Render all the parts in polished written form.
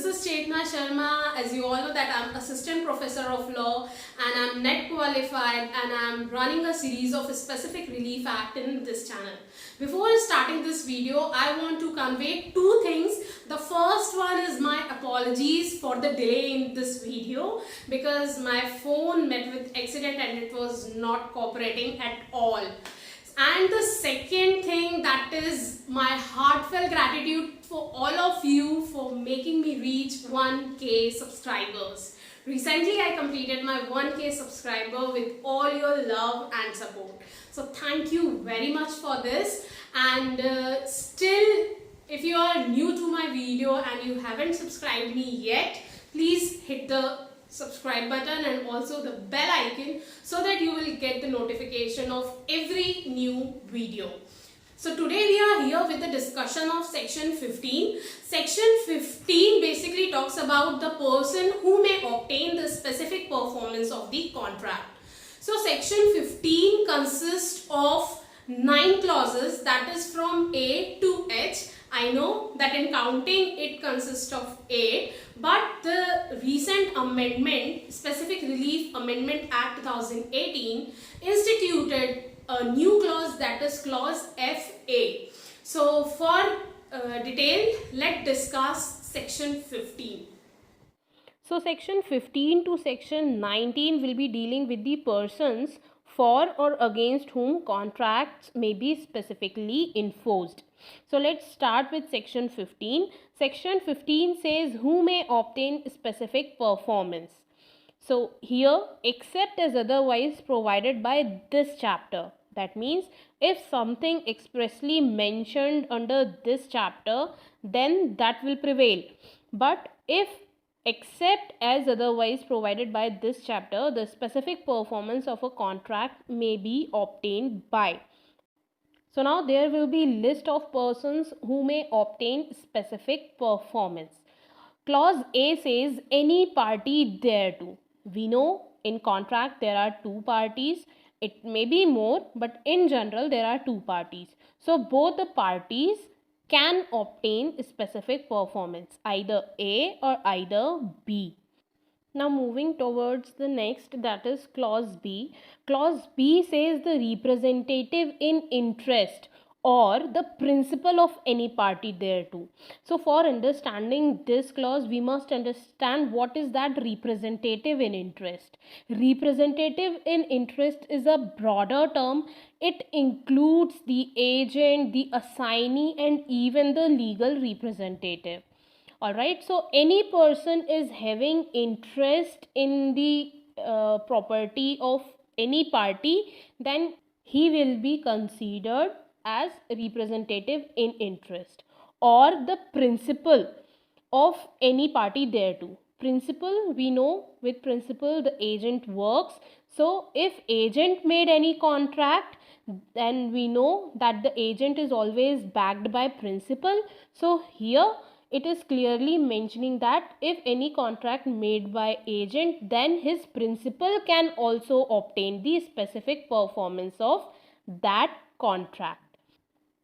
This is Chetna Sharma. As you all know that I'm Assistant Professor of Law and I'm NET qualified and I'm running a series of Specific Relief Act in this channel. Before starting this video, I want to convey two things. The first one is my apologies for the delay in this video because my phone met with accident and it was not cooperating at all. And the second thing, that is my heartfelt gratitude for all of you for making me reach 1K subscribers. Recently, I completed my 1K subscriber with all your love and support. So thank you very much for this. And still, if you are new to my video and you haven't subscribed me yet, please hit the subscribe button and also the bell icon so that you will get the notification of every new video. So today we are here with the discussion of section 15. Section 15 basically talks about the person who may obtain the specific performance of the contract. So section 15 consists of 9 clauses, that is from A to H. I know that in counting it consists of 8, but the recent amendment, Specific Relief Amendment Act 2018, instituted a new clause, that is clause FA. So for detail, let's discuss section 15. So section 15 to section 19 will be dealing with the persons for or against whom contracts may be specifically enforced. So let's start with section 15. Section 15 says who may obtain specific performance. So here, except as otherwise provided by this chapter. That means if something expressly mentioned under this chapter, then that will prevail. But if except as otherwise provided by this chapter, the specific performance of a contract may be obtained by. So now there will be list of persons who may obtain specific performance. Clause A says any party thereto. We know in contract there are two parties. It may be more, but in general there are two parties. So both the parties can obtain specific performance, either A or either B. Now moving towards the next, that is clause B. Clause B says the representative in interest or the principal of any party thereto. So for understanding this clause, we must understand what is that representative in interest. Representative in interest is a broader term. It includes the agent, the assignee, and even the legal representative. Alright, so any person is having interest in the property of any party, then he will be considered as representative in interest or the principal of any party thereto. Principal, we know with principal the agent works. So if agent made any contract, then we know that the agent is always backed by principal. So here it is clearly mentioning that if any contract made by agent, then his principal can also obtain the specific performance of that contract.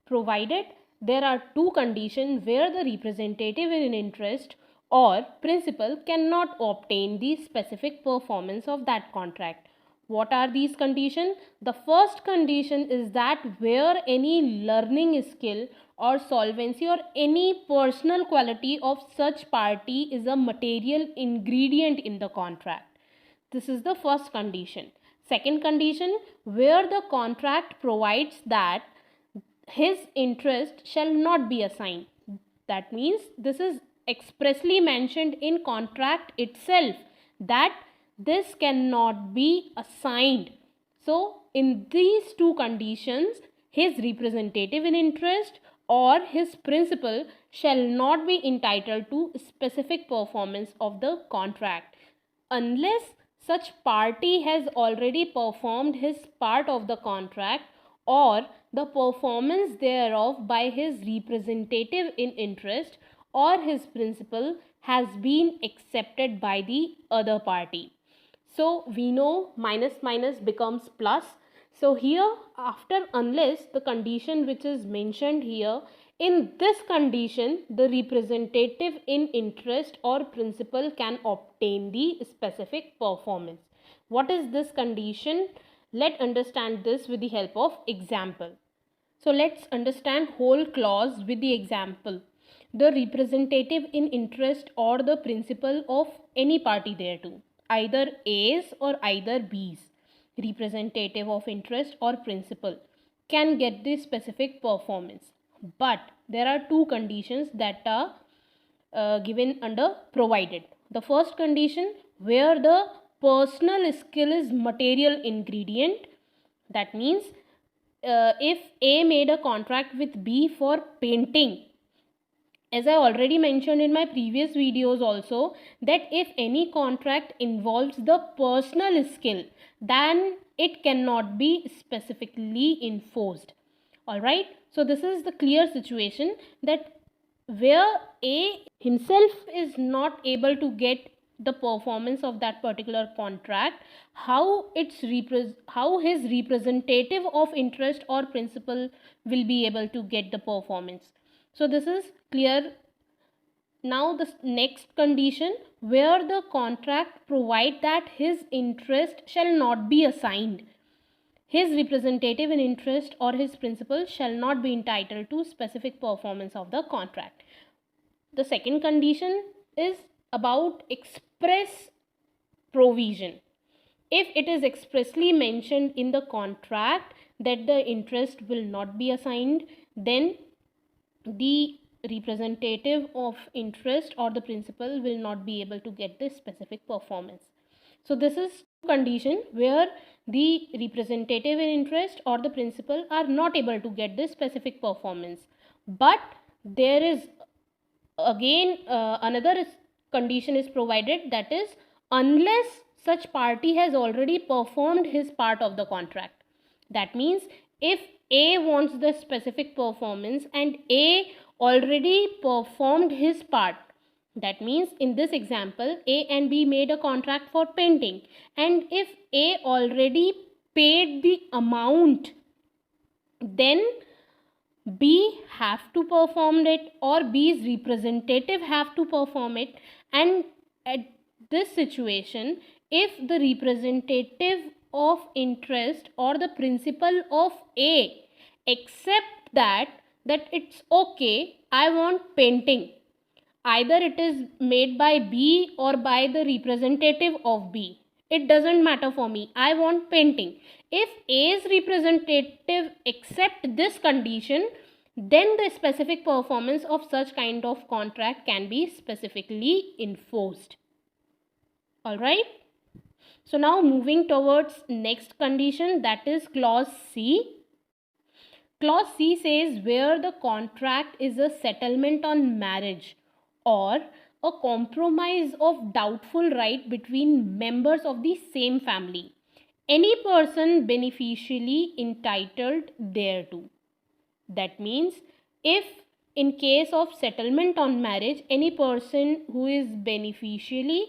Provided there are two conditions where the representative in interest or principal cannot obtain the specific performance of that contract. What are these conditions? The first condition is that where any learning skill or solvency or any personal quality of such party is a material ingredient in the contract. This is the first condition. Second condition, where the contract provides that his interest shall not be assigned. That means this is expressly mentioned in contract itself that this cannot be assigned. So in these two conditions, his representative in interest or his principal shall not be entitled to specific performance of the contract unless such party has already performed his part of the contract or the performance thereof by his representative in interest or his principal has been accepted by the other party. So we know minus minus becomes plus. So here after unless, the condition which is mentioned here In this condition, the representative in interest or principal can obtain the specific performance. What is this condition? Let's understand this with the help of example. So let's understand whole clause with the example. The representative in interest or the principal of any party thereto, either A's or either B's, representative of interest or principal, can get the specific performance. But there are two conditions that are given under provided. The first condition, where the personal skill is material ingredient. That means if A made a contract with B for painting, as I already mentioned in my previous videos also, that if any contract involves the personal skill, then it cannot be specifically enforced. Alright, so this is the clear situation that where A himself is not able to get the performance of that particular contract, how his representative of interest or principal will be able to get the performance. So this is clear. Now the next condition, where the contract provide that his interest shall not be assigned, his representative in interest or his principal shall not be entitled to specific performance of the contract. The second condition is about express provision. If it is expressly mentioned in the contract that the interest will not be assigned, then the representative of interest or the principal will not be able to get this specific performance. So this is condition where the representative in interest or the principal are not able to get this specific performance. But there is again another condition is provided, that is, unless such party has already performed his part of the contract. That means if A wants the specific performance and A already performed his part, that means in this example A and B made a contract for painting, and if A already paid the amount, then B have to perform it, or B's representative have to perform it. And at this situation, if the representative of interest or the principal of A accept that it's okay, I want painting, either it is made by B or by the representative of B, it doesn't matter for me, I want painting. If A's representative accept this condition, then the specific performance of such kind of contract can be specifically enforced. Alright, so now moving towards next condition, that is clause C. Clause C says where the contract is a settlement on marriage or a compromise of doubtful right between members of the same family, any person beneficially entitled thereto. That means if in case of settlement on marriage, any person who is beneficially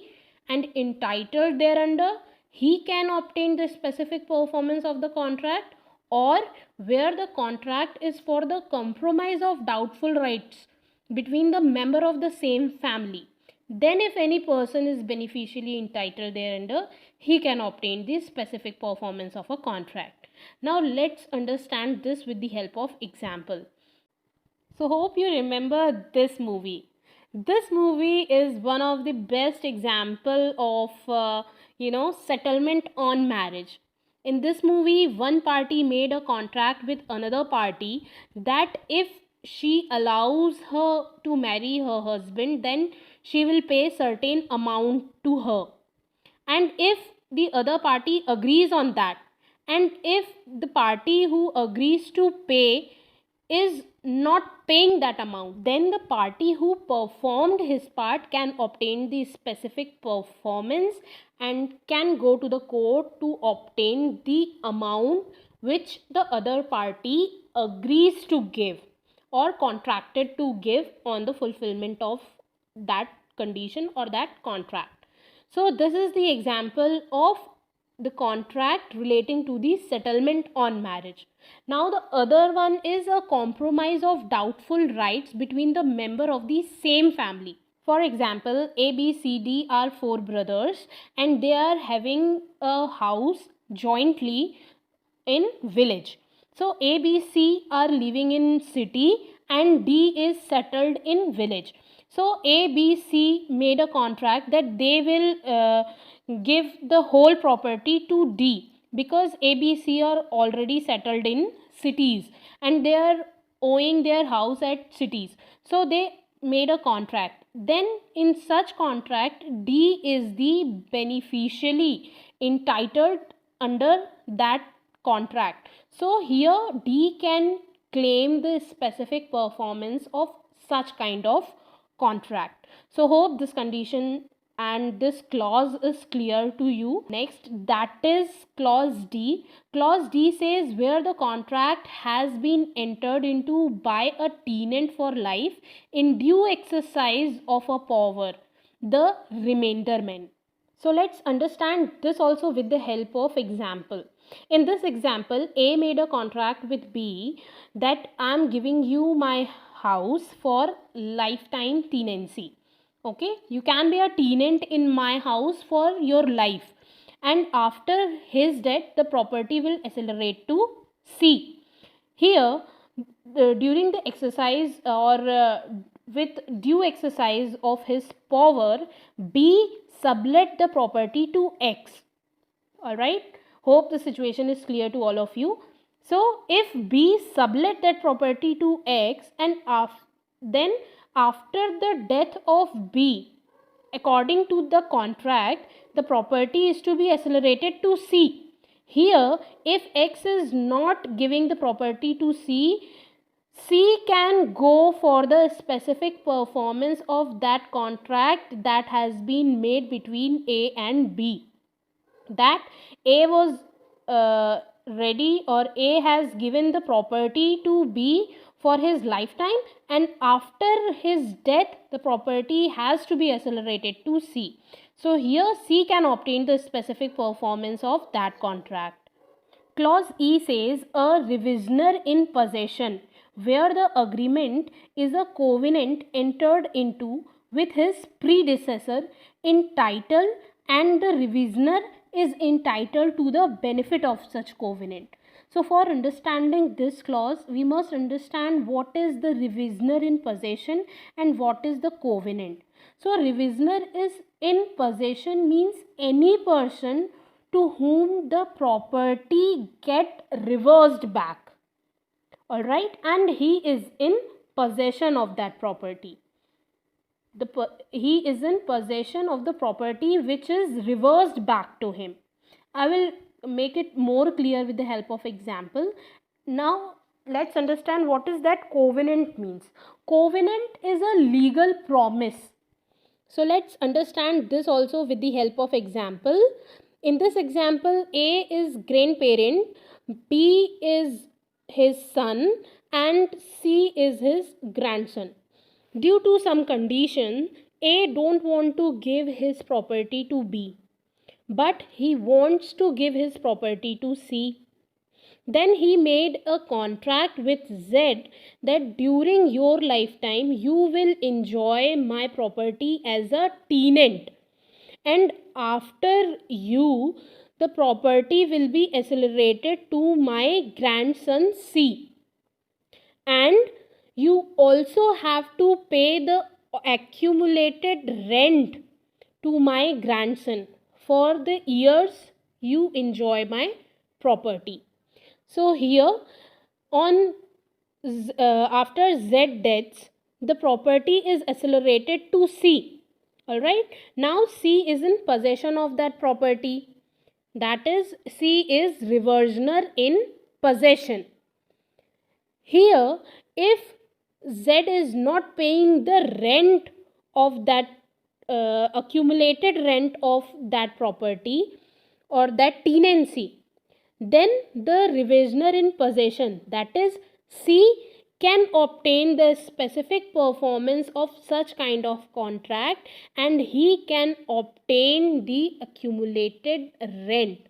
and entitled thereunder, he can obtain the specific performance of the contract, or where the contract is for the compromise of doubtful rights between the member of the same family, then if any person is beneficially entitled thereunder, he can obtain the specific performance of a contract. Now let's understand this with the help of example. So hope you remember this movie. This movie is one of the best example of settlement on marriage. In this movie, one party made a contract with another party that if she allows her to marry her husband, then she will pay certain amount to her. And if the other party agrees on that, and if the party who agrees to pay is not paying that amount, then the party who performed his part can obtain the specific performance and can go to the court to obtain the amount which the other party agrees to give or contracted to give on the fulfillment of that condition or that contract. So this is the example of the contract relating to the settlement on marriage. Now the other one is a compromise of doubtful rights between the member of the same family. For example, A, B, C, D are four brothers and they are having a house jointly in village. So A, B, C are living in city and D is settled in village. So A, B, C made a contract that they will give the whole property to D, because A, B, C are already settled in cities and they are owing their house at cities. So they made a contract. Then in such contract, D is the beneficially entitled under that contract. So here D can claim the specific performance of such kind of contract. So hope this condition and this clause is clear to you. Next, that is clause D. Clause D says where the contract has been entered into by a tenant for life in due exercise of a power, the remainderment. So let's understand this also with the help of example. In this example, A made a contract with B that I am giving you my house for lifetime tenancy. Okay, you can be a tenant in my house for your life, and after his death the property will accelerate to C. Here, during the exercise or with due exercise of his power, B sublet the property to X. Alright, hope the situation is clear to all of you. So if B sublet that property to X and then after the death of B, according to the contract, the property is to be accelerated to C. Here, if X is not giving the property to C, C can go for the specific performance of that contract that has been made between A and B. That A was ready, or A has given the property to B for his lifetime, and after his death the property has to be accelerated to C. So here C can obtain the specific performance of that contract. Clause E says a revisioner in possession, where the agreement is a covenant entered into with his predecessor in title and the revisioner is entitled to the benefit of such covenant. So for understanding this clause, we must understand what is the revisioner in possession and what is the covenant. So revisioner is in possession means any person to whom the property get reversed back. Alright, and he is in possession of that property. He is in possession of the property which is reversed back to him. I will make it more clear with the help of example. Now let's understand what is that covenant means. Covenant is a legal promise. So let's understand this also with the help of example. In this example, A is grandparent, B is his son and C is his grandson. Due to some condition, A don't want to give his property to B, but he wants to give his property to C. Then he made a contract with Z that during your lifetime you will enjoy my property as a tenant, and after you the property will be accelerated to my grandson C, and you also have to pay the accumulated rent to my grandson for the years you enjoy my property. So here on after Z deaths, the property is accelerated to C. Alright, now C is in possession of that property. That is, C is reversioner in possession. Here, if Z is not paying the rent of that accumulated rent of that property or that tenancy, then the revisioner in possession, that is C, can obtain the specific performance of such kind of contract and he can obtain the accumulated rent.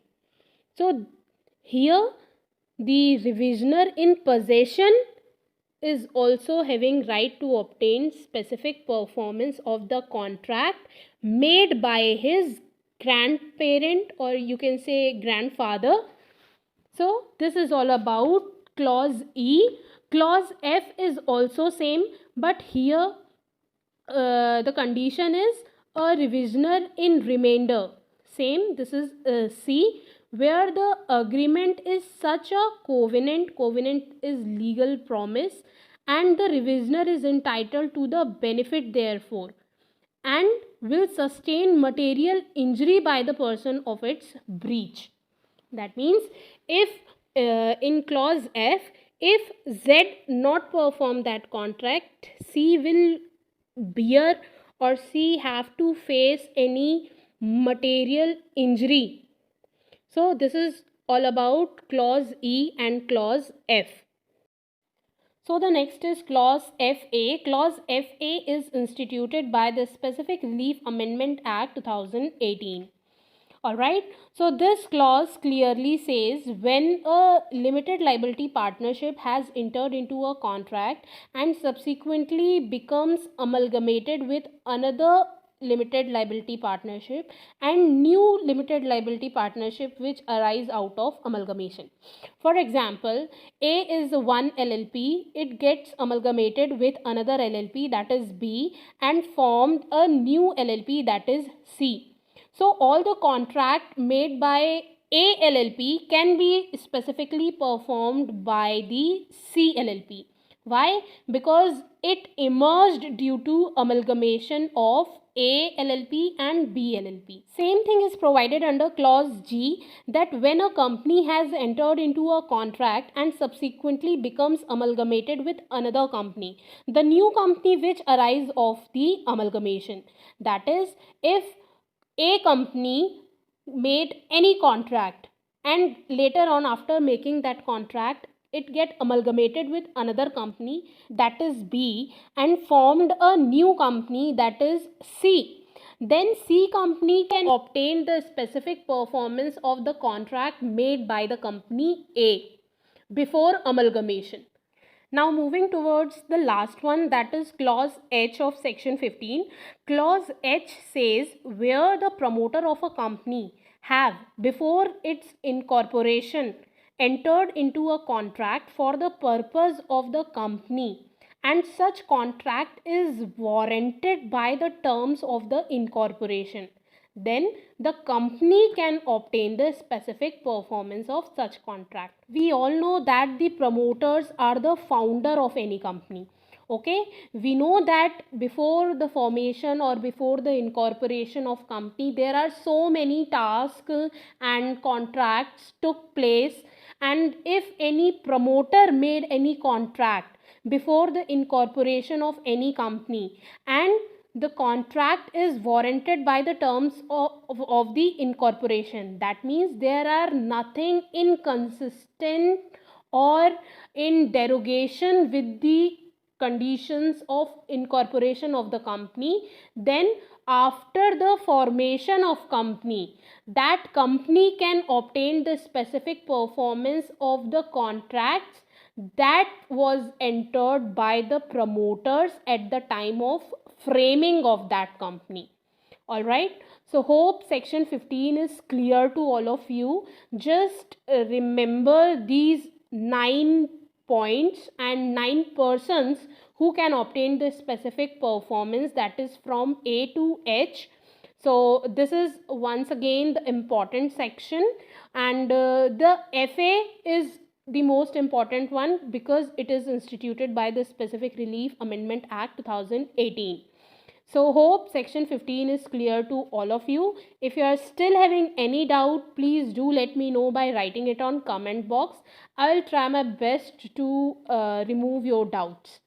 So here the revisioner in possession is also having right to obtain specific performance of the contract made by his grandparent, or you can say grandfather. So this is all about clause E. Clause F is also same, but here the condition is a revisioner in remainder. Same, this is C, where the agreement is such a covenant. Covenant is legal promise, and the revisioner is entitled to the benefit therefore, and will sustain material injury by the person of its breach. That means if in clause F, if Z not perform that contract, C will bear or C have to face any material injury. So this is all about clause E and clause F. So the next is clause FA. Clause FA is instituted by the Specific Relief Amendment Act 2018. Alright, so this clause clearly says when a limited liability partnership has entered into a contract and subsequently becomes amalgamated with another limited liability partnership and new limited liability partnership which arise out of amalgamation. For example, A is one LLP, it gets amalgamated with another LLP, that is B, and formed a new LLP, that is C. So all the contract made by A LLP can be specifically performed by the C LLP. Why? Because it emerged due to amalgamation of A LLP and B LLP. Same thing is provided under clause G, that when a company has entered into a contract and subsequently becomes amalgamated with another company, the new company which arises of the amalgamation, that is, if a company made any contract and later on after making that contract it get amalgamated with another company, that is B, and formed a new company, that is C, then C company can obtain the specific performance of the contract made by the company A before amalgamation. Now moving towards the last one, that is clause H of section 15. Clause H says where the promoter of a company have before its incorporation entered into a contract for the purpose of the company, and such contract is warranted by the terms of the incorporation, then the company can obtain the specific performance of such contract. We all know that the promoters are the founder of any company. Okay, we know that before the formation or before the incorporation of company there are so many tasks and contracts took place, and if any promoter made any contract before the incorporation of any company and the contract is warranted by the terms of the incorporation, that means there are nothing inconsistent or in derogation with the conditions of incorporation of the company, then after the formation of company, that company can obtain the specific performance of the contracts that was entered by the promoters at the time of framing of that company. All right, so hope section 15 is clear to all of you. Just remember these 9 points and 9 persons who can obtain the specific performance, that is from A to H. So this is once again the important section, and the FA is the most important one because it is instituted by the Specific Relief Amendment Act 2018. So hope section 15 is clear to all of you. If you are still having any doubt, please do let me know by writing it on comment box. I will try my best to remove your doubts.